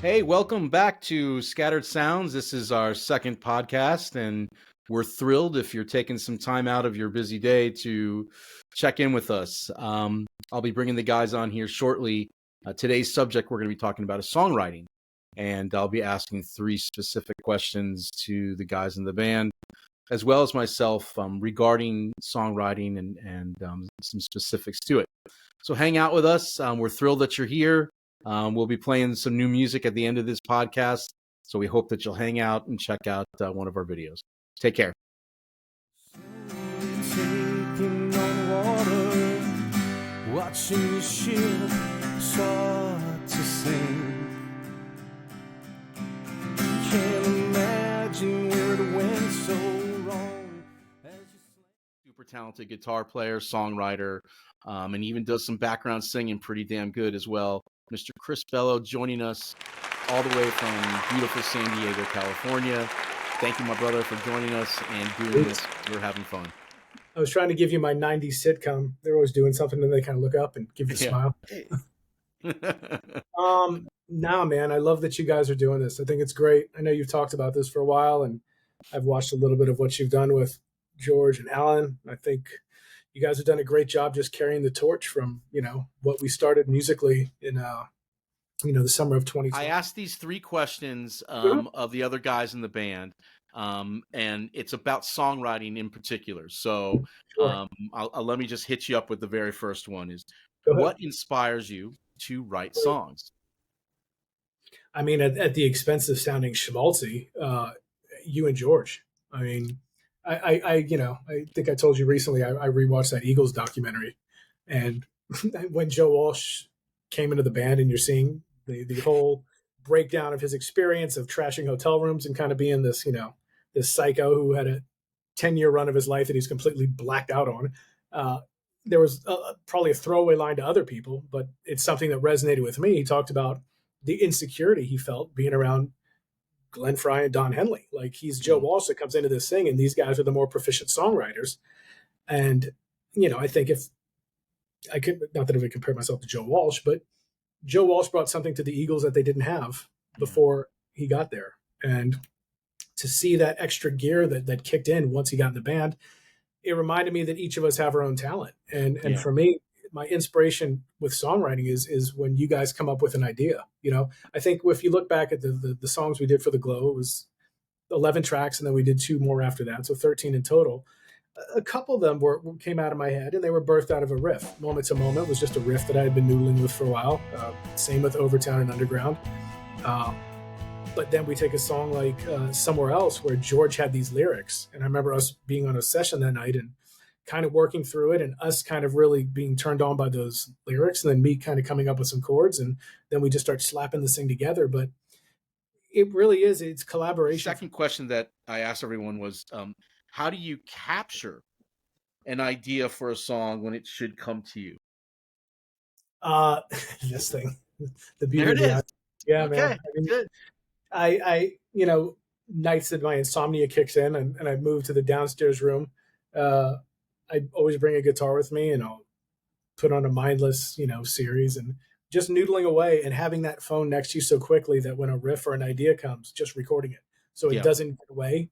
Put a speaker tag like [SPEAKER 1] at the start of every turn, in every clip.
[SPEAKER 1] Hey, welcome back to Scattered Sounds. This is our second podcast, and we're thrilled if you're taking some time out of your busy day to check in with us. I'll be bringing the guys on here shortly. Today's subject we're going to be talking about is songwriting, and I'll be asking three specific questions to the guys in the band, as well as myself, regarding songwriting and some specifics to it. So hang out with us. We're thrilled that you're here. We'll be playing some new music at the end of this podcast, so we hope that you'll hang out and check out one of our videos. Take care.
[SPEAKER 2] Taking on water, watching the ship start to sink. Can't imagine where it went so wrong.
[SPEAKER 1] Super talented guitar player, songwriter, and even does some background singing pretty damn good as well. Mr. Chris Bello joining us all the way from beautiful San Diego, California. Thank you, my brother, for joining us and doing this. We're having fun.
[SPEAKER 3] I was trying to give you my 90s sitcom. They're always doing something and they kind of look up and give you a smile. Nah, man, I love that you guys are doing this. I think it's great. I know you've talked about this for a while, and I've watched a little bit of what you've done with George and Alan. I think you guys have done a great job just carrying the torch from, what we started musically in, the summer of 2020.
[SPEAKER 1] I asked these three questions of the other guys in the band, and it's about songwriting in particular. So
[SPEAKER 3] Sure.
[SPEAKER 1] let me just hit you up with the very first one is,
[SPEAKER 3] Go ahead.
[SPEAKER 1] what inspires you to write songs?
[SPEAKER 3] I mean, at the expense of sounding schmaltzy, you and George. I mean, I think I told you recently, I rewatched that Eagles documentary, and when Joe Walsh came into the band, and you're seeing the whole breakdown of his experience of trashing hotel rooms and kind of being this, this psycho who had a 10-year run of his life that he's completely blacked out on. There was probably a throwaway line to other people, but it's something that resonated with me. He talked about the insecurity he felt being around Glenn Frey and Don Henley. Like, he's Joe Walsh that comes into this thing, and these guys are the more proficient songwriters. And, I think if I could, not that I would compare myself to Joe Walsh, but Joe Walsh brought something to the Eagles that they didn't have before he got there. And to see that extra gear that kicked in once he got in the band, it reminded me that each of us have our own talent. And for me, my inspiration with songwriting is when you guys come up with an idea. I think if you look back at the songs we did for The Glow, it was 11 tracks, and then we did 2 more after that, so 13 in total. A couple of them came out of my head, and they were birthed out of a riff. Moment to Moment was just a riff that I had been noodling with for a while. Same with Overtown and Underground. But then we take a song like Somewhere Else, where George had these lyrics. And I remember us being on a session that night and kind of working through it, and us kind of really being turned on by those lyrics, and then me kind of coming up with some chords, and then we just start slapping this thing together. But it really is, it's collaboration.
[SPEAKER 1] Second question that I asked everyone was, how do you capture an idea for a song when it should come to you?
[SPEAKER 3] This thing, the beauty
[SPEAKER 1] There it is.
[SPEAKER 3] Yeah,
[SPEAKER 1] Okay,
[SPEAKER 3] man. I mean,
[SPEAKER 1] good.
[SPEAKER 3] I nights that my insomnia kicks in, and I move to the downstairs room, I always bring a guitar with me, and I'll put on a mindless, series, and just noodling away, and having that phone next to you so quickly that when a riff or an idea comes, just recording it so it doesn't get away.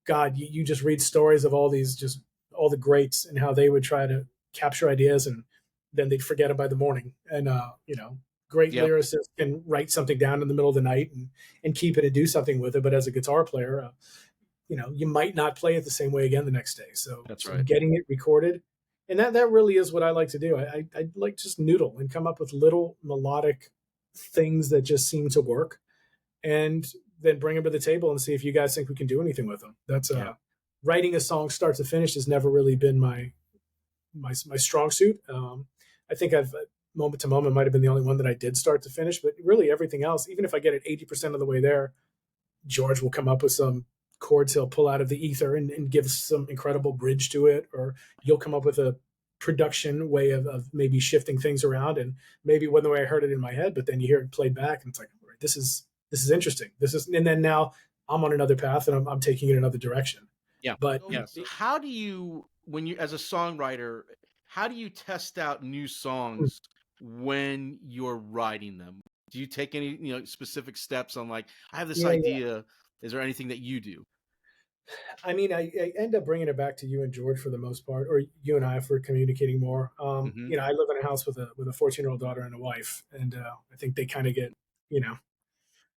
[SPEAKER 3] God, you just read stories of all the greats and how they would try to capture ideas, and then they'd forget it by the morning. And great lyricists can write something down in the middle of the night and keep it and do something with it. But as a guitar player, you might not play it the same way again the next day. So
[SPEAKER 1] That's right.
[SPEAKER 3] Getting it recorded, and that really is what I like to do. I like just noodle and come up with little melodic things that just seem to work, and then bring them to the table and see if you guys think we can do anything with them. That's writing a song start to finish has never really been my strong suit. I think Moment to Moment might have been the only one that I did start to finish, but really everything else, even if I get it 80% of the way there, George will come up with some chords he'll pull out of the ether and give some incredible bridge to it, or you'll come up with a production way of maybe shifting things around, and maybe it wasn't the way I heard it in my head, but then you hear it played back and it's like, right, this is interesting. And then now I'm on another path, and I'm taking it another direction.
[SPEAKER 1] Yeah.
[SPEAKER 3] But
[SPEAKER 1] So how do you, when you, as a songwriter, how do you test out new songs when you're writing them? do you take any, specific steps on like, I have this
[SPEAKER 3] Yeah.
[SPEAKER 1] idea. Is there anything that you do?
[SPEAKER 3] I mean, I end up bringing it back to you and George for the most part, or you and I if we're communicating more.
[SPEAKER 1] Hmm.
[SPEAKER 3] I live in a house with a 14-year-old daughter and a wife, and I think they kind of get you know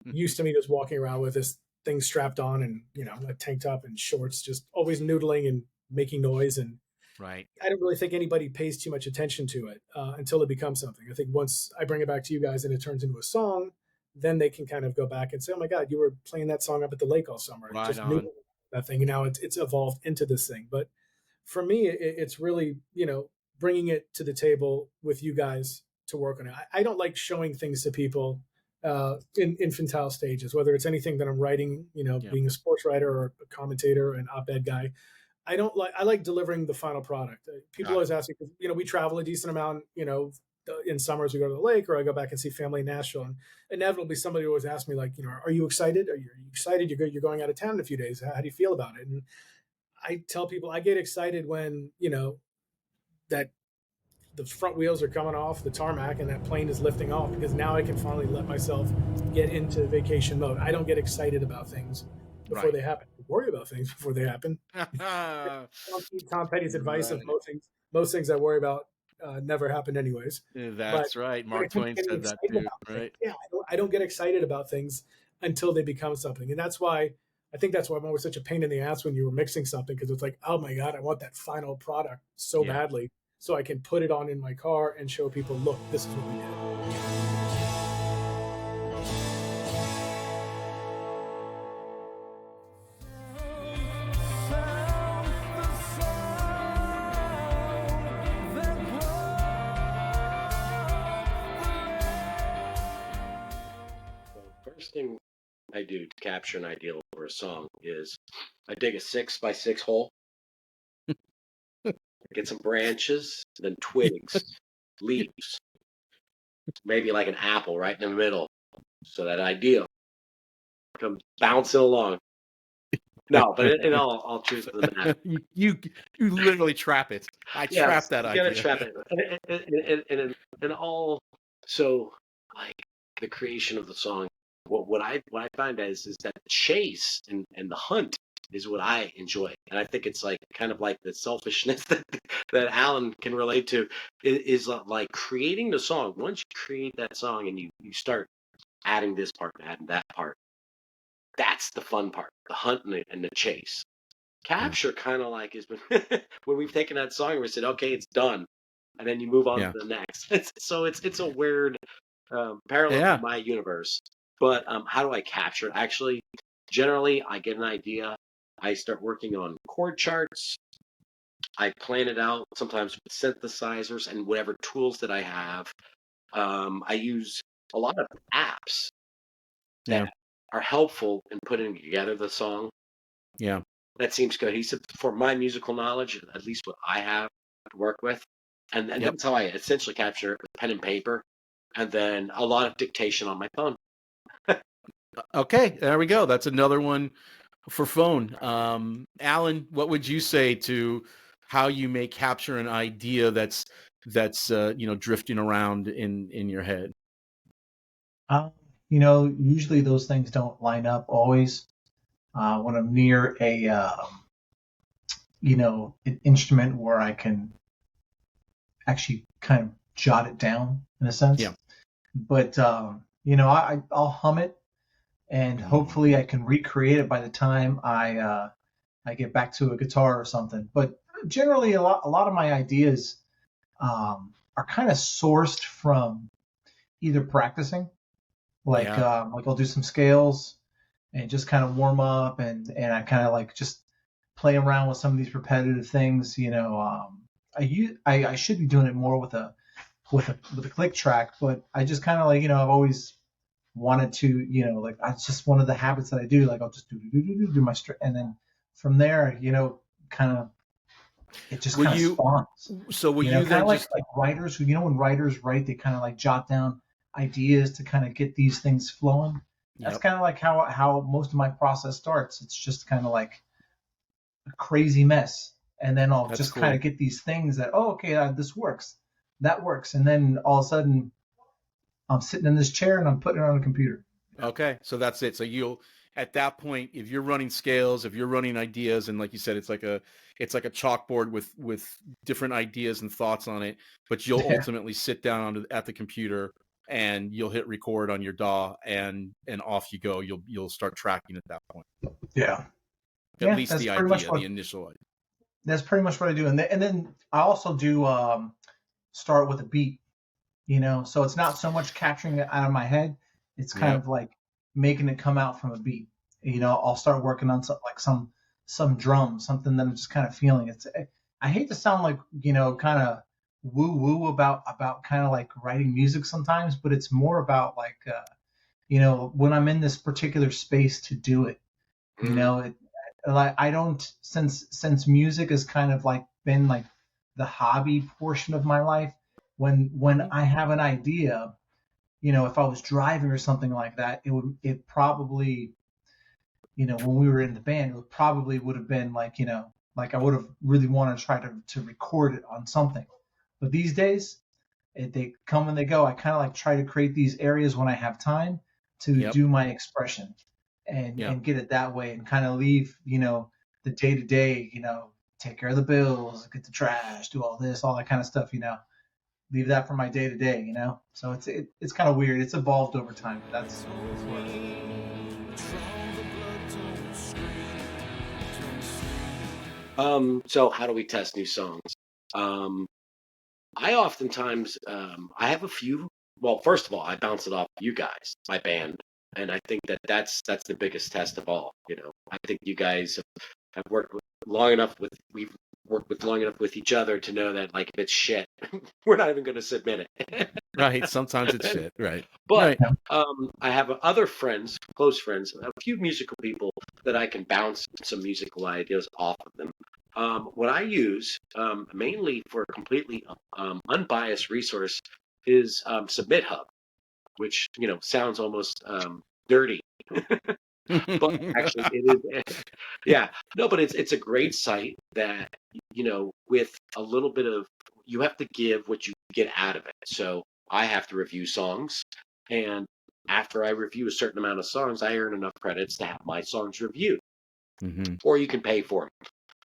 [SPEAKER 3] used to me just walking around with this thing strapped on and a tank top and shorts, just always noodling and making noise. And
[SPEAKER 1] Right.
[SPEAKER 3] I don't really think anybody pays too much attention to it until it becomes something. I think once I bring it back to you guys and it turns into a song, then they can kind of go back and say, "Oh my God, you were playing that song up at the lake all summer." And
[SPEAKER 1] Right
[SPEAKER 3] just knew
[SPEAKER 1] on.
[SPEAKER 3] that thing, and now it's evolved into this thing. But for me, it's really bringing it to the table with you guys to work on it. I don't like showing things to people in infantile stages, whether it's anything that I'm writing,
[SPEAKER 1] Yeah.
[SPEAKER 3] being a sports writer or a commentator, an op-ed guy. I like delivering the final product. People
[SPEAKER 1] Got it.
[SPEAKER 3] always ask me, 'cause, we travel a decent amount, in summers we go to the lake or I go back and see family in Nashville. And inevitably somebody always asks me like, are you excited? Are you excited? You're going out of town in a few days. How do you feel about it? And I tell people I get excited when, that the front wheels are coming off the tarmac and that plane is lifting off, because now I can finally let myself get into vacation mode. I don't get excited about things before
[SPEAKER 1] Right.
[SPEAKER 3] they happen. I worry about things before they happen.
[SPEAKER 1] Right.
[SPEAKER 3] Don't heed Tom Petty's advice of most things I worry about never happen anyways. But
[SPEAKER 1] That's right.
[SPEAKER 3] when
[SPEAKER 1] Mark
[SPEAKER 3] it comes
[SPEAKER 1] Twain
[SPEAKER 3] to getting
[SPEAKER 1] said that
[SPEAKER 3] excited
[SPEAKER 1] too.
[SPEAKER 3] about things,
[SPEAKER 1] Right.
[SPEAKER 3] yeah, I don't get excited about things until they become something. And that's why I'm always such a pain in the ass when you were mixing something, because it's like, oh my God, I want that final product so
[SPEAKER 1] Yeah.
[SPEAKER 3] badly so I can put it on in my car and show people, look, this is what we did.
[SPEAKER 4] The first thing I do to capture an idea over a song is I dig a 6x6 hole, get some branches, then twigs, leaves, maybe like an apple right in the middle, so that idea comes bouncing along. No, but in all truth of the matter,
[SPEAKER 1] you literally trap it. I trap
[SPEAKER 4] yes,
[SPEAKER 1] that
[SPEAKER 4] you gotta
[SPEAKER 1] idea.
[SPEAKER 4] trap it, and all. So, like the creation of the song, what I find is that the chase and the hunt is what I enjoy, and I think it's like kind of like the selfishness that Alan can relate to is like creating the song. Once you create that song and you start adding this part and adding that part, that's the fun part, the hunt and the chase.
[SPEAKER 1] Yeah.
[SPEAKER 4] Capture kind of like is when we've taken that song and we said, okay, it's done, and then you move on
[SPEAKER 1] Yeah.
[SPEAKER 4] to the next. It's a weird parallel to
[SPEAKER 1] Yeah.
[SPEAKER 4] my universe. But how do I capture it? Actually, generally, I get an idea. I start working on chord charts. I plan it out sometimes with synthesizers and whatever tools that I have. I use a lot of apps
[SPEAKER 1] Yeah.
[SPEAKER 4] that are helpful in putting together the song.
[SPEAKER 1] Yeah.
[SPEAKER 4] That seems cohesive for my musical knowledge, at least what I have to work with. And
[SPEAKER 1] Yep.
[SPEAKER 4] that's how I essentially capture it with pen and paper, and then a lot of dictation on my phone.
[SPEAKER 1] Okay, there we go. That's another one for phone. Alan, what would you say to how you may capture an idea that's drifting around in your head?
[SPEAKER 5] Usually those things don't line up always. When I'm near an instrument where I can actually kind of jot it down in a sense.
[SPEAKER 1] Yeah.
[SPEAKER 5] But I'll hum it, and hopefully I can recreate it by the time I get back to a guitar or something. But generally, a lot of my ideas are kind of sourced from either practicing, like
[SPEAKER 1] Yeah.
[SPEAKER 5] like I'll do some scales and just kind of warm up, and I kind of like just play around with some of these repetitive things. I should be doing it more with a click track, but I just kind of like I've always wanted to like it's just one of the habits that I do. Like I'll just do my and then from there kind of it just
[SPEAKER 1] Will
[SPEAKER 5] kind of
[SPEAKER 1] you?
[SPEAKER 5] spawns.
[SPEAKER 1] So will you
[SPEAKER 5] Kind
[SPEAKER 1] then
[SPEAKER 5] of like
[SPEAKER 1] just?
[SPEAKER 5] writers who when writers write, they kind of like jot down ideas to kind of get these things flowing. That's
[SPEAKER 1] Yep.
[SPEAKER 5] kind of like how most of my process starts. It's just kind of like a crazy mess, and then I'll
[SPEAKER 1] That's
[SPEAKER 5] just kind
[SPEAKER 1] cool.
[SPEAKER 5] of get these things that this works, that works, and then all of a sudden I'm sitting in this chair and I'm putting it on the computer.
[SPEAKER 1] Okay, so that's it. So you'll at that point, if you're running scales, if you're running ideas, and like you said, it's like a chalkboard with different ideas and thoughts on it. But you'll
[SPEAKER 5] Yeah.
[SPEAKER 1] ultimately sit down at the computer and you'll hit record on your DAW and off you go. You'll start tracking at that point.
[SPEAKER 5] Yeah.
[SPEAKER 1] At least
[SPEAKER 5] That's
[SPEAKER 1] the
[SPEAKER 5] pretty much
[SPEAKER 1] idea, the initial idea.
[SPEAKER 5] that's pretty much what I do. And then I also do start with a beat, so it's not so much capturing it out of my head. It's kind
[SPEAKER 1] Yep.
[SPEAKER 5] of like making it come out from a beat. I'll start working on some drum, something that I'm just kind of feeling. I hate to sound like, kind of woo woo about kind of like writing music sometimes, but it's more about like, when I'm in this particular space to do it, it like I don't since music has kind of like been like the hobby portion of my life. When I have an idea, if I was driving or something like that, it probably, when we were in the band, it probably would have been like, like I would have really wanted to try to record it on something. But these days, they come and they go. I kind of like try to create these areas when I have time to
[SPEAKER 1] Yep.
[SPEAKER 5] do my expression and
[SPEAKER 1] Yep.
[SPEAKER 5] get it that way and kind of leave, the day to day, take care of the bills, get the trash, do all this, all that kind of stuff, leave that for my day to day, So it's kind of weird. It's evolved over time, but that's where
[SPEAKER 4] So how do we test new songs? I oftentimes I have a few. Well, first of all, I bounce it off you guys, my band, and I think that's the biggest test of all. I think you guys have worked long enough with we've worked with long enough with each other to know that like if it's shit, we're not even going to submit it.
[SPEAKER 1] Right. Sometimes it's shit. Right.
[SPEAKER 4] But
[SPEAKER 1] Right.
[SPEAKER 4] I have other friends, close friends, a few musical people that I can bounce some musical ideas off of them. What I use mainly for a completely unbiased resource is Submit Hub, which sounds almost dirty, but actually it is. Yeah, no, but it's a great site that with a little bit of you have to give what you get out of it. So I have to review songs, and after I review a certain amount of songs, I earn enough credits to have my songs reviewed,
[SPEAKER 1] Mhm.
[SPEAKER 4] or you can pay for them.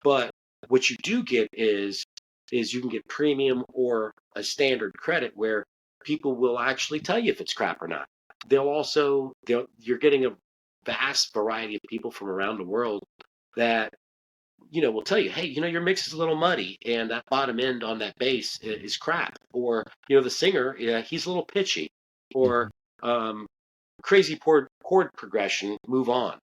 [SPEAKER 4] But what you do get is you can get premium or a standard credit where people will actually tell you if it's crap or not. You're getting a vast variety of people from around the world that will tell you, hey, your mix is a little muddy, and that bottom end on that bass is crap, or the singer, he's a little pitchy, or um, crazy chord progression. Move on.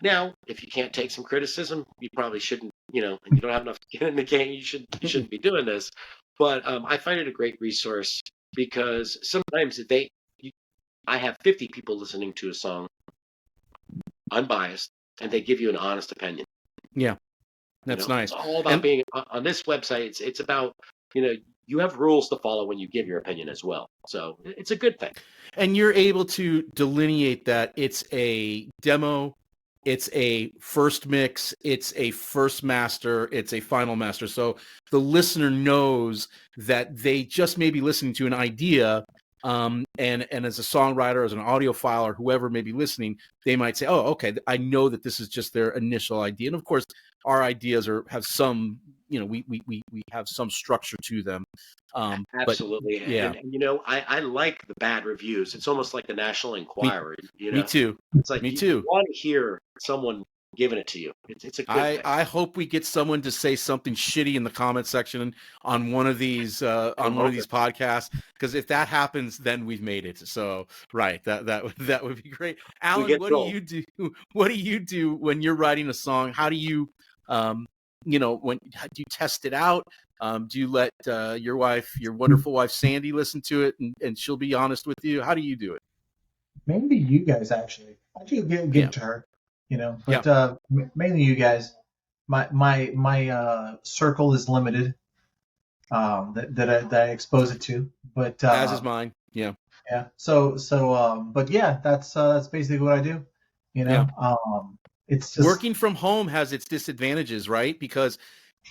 [SPEAKER 4] Now, if you can't take some criticism, you probably shouldn't. And you don't have enough skin in the game. You shouldn't be doing this. But I find it a great resource because sometimes I have 50 people listening to a song, unbiased, and they give you an honest opinion.
[SPEAKER 1] Yeah. That's
[SPEAKER 4] It's
[SPEAKER 1] nice.
[SPEAKER 4] all about
[SPEAKER 1] And
[SPEAKER 4] being on this website. It's about you have rules to follow when you give your opinion as well. So it's a good thing.
[SPEAKER 1] and you're able to delineate that it's a demo, it's a first mix, it's a first master, it's a final master. So the listener knows that they just may be listening to an idea, and as a songwriter, as an audiophile, or whoever may be listening, they might say, "Oh, okay, I know that this is just their initial idea." And of course, our ideas have some, we have some structure to them. But
[SPEAKER 4] Absolutely.
[SPEAKER 1] yeah,
[SPEAKER 4] I like the bad reviews. It's almost like the National
[SPEAKER 1] me
[SPEAKER 4] Enquirer.
[SPEAKER 1] me too,
[SPEAKER 4] It's like
[SPEAKER 1] me
[SPEAKER 4] you
[SPEAKER 1] too.
[SPEAKER 4] want to hear someone giving it to you. It's a good thing.
[SPEAKER 1] I hope we get someone to say something shitty in the comment section on one of these podcasts, because if that happens, then we've made it. So right, that would be great.
[SPEAKER 4] We
[SPEAKER 1] Alan,
[SPEAKER 4] get
[SPEAKER 1] what do
[SPEAKER 4] trolled.
[SPEAKER 1] you do? What do you do when you're writing a song? How do you how do you test it out? Do you let your wonderful wife Sandy, listen to it and she'll be honest with you? How do you do it?
[SPEAKER 5] maybe you guys actually. I do give
[SPEAKER 1] Yeah.
[SPEAKER 5] it to her, but
[SPEAKER 1] Yeah.
[SPEAKER 5] mainly you guys. My circle is limited, that I expose it to, but
[SPEAKER 1] As is mine. Yeah.
[SPEAKER 5] yeah. But yeah, that's basically what I do.
[SPEAKER 1] Yeah.
[SPEAKER 5] It's just
[SPEAKER 1] Working from home has its disadvantages, right? Because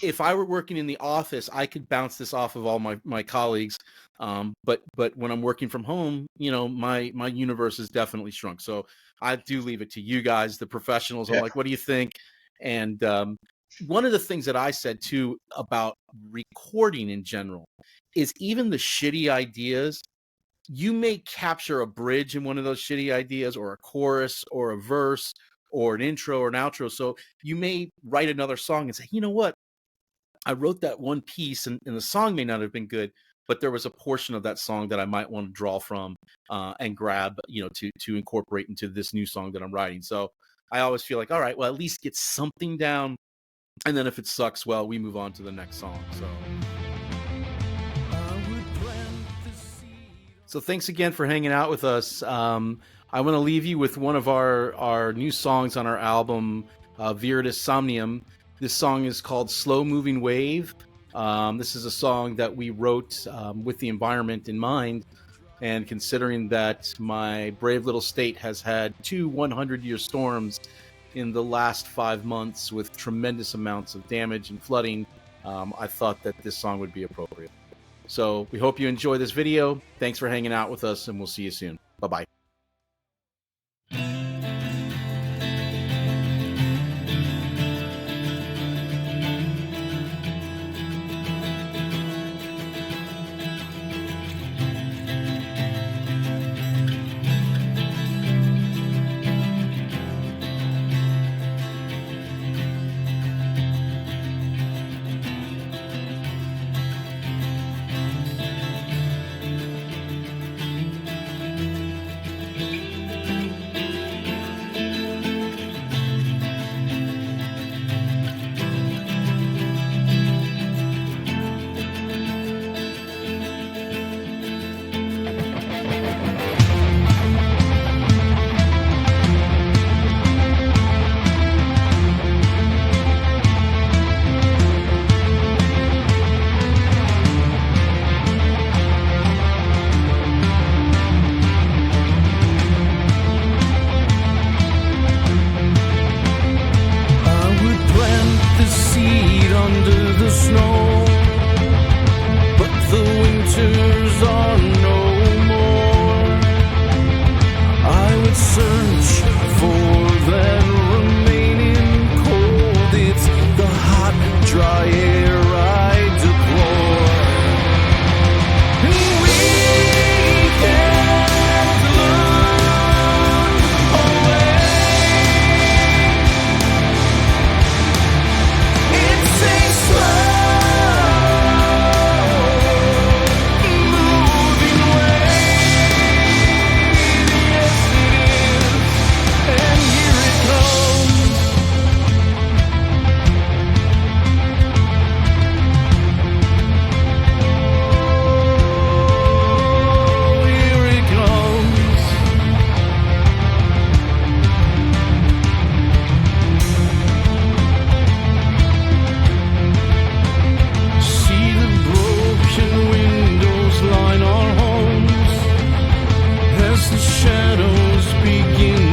[SPEAKER 1] if I were working in the office, I could bounce this off of all my colleagues. But when I'm working from home, my universe is definitely shrunk. So I do leave it to you guys, the professionals. I'm like, what do you think? And one of the things that I said too about recording in general is even the shitty ideas, you may capture a bridge in one of those shitty ideas, or a chorus or a verse or an intro or an outro. So you may write another song and say, you know what? I wrote that one piece and the song may not have been good, but there was a portion of that song that I might want to draw from and grab, to incorporate into this new song that I'm writing. So I always feel like, all right, well, at least get something down. And then if it sucks, well, we move on to the next song. So thanks again for hanging out with us. I want to leave you with one of our new songs on our album, Viridis Somnium. This song is called Slow Moving Wave. This is a song that we wrote with the environment in mind. And considering that my brave little state has had 2 100-year storms in the last 5 months with tremendous amounts of damage and flooding, I thought that this song would be appropriate. So we hope you enjoy this video. Thanks for hanging out with us, and we'll see you soon. Bye-bye.
[SPEAKER 2] shadows begin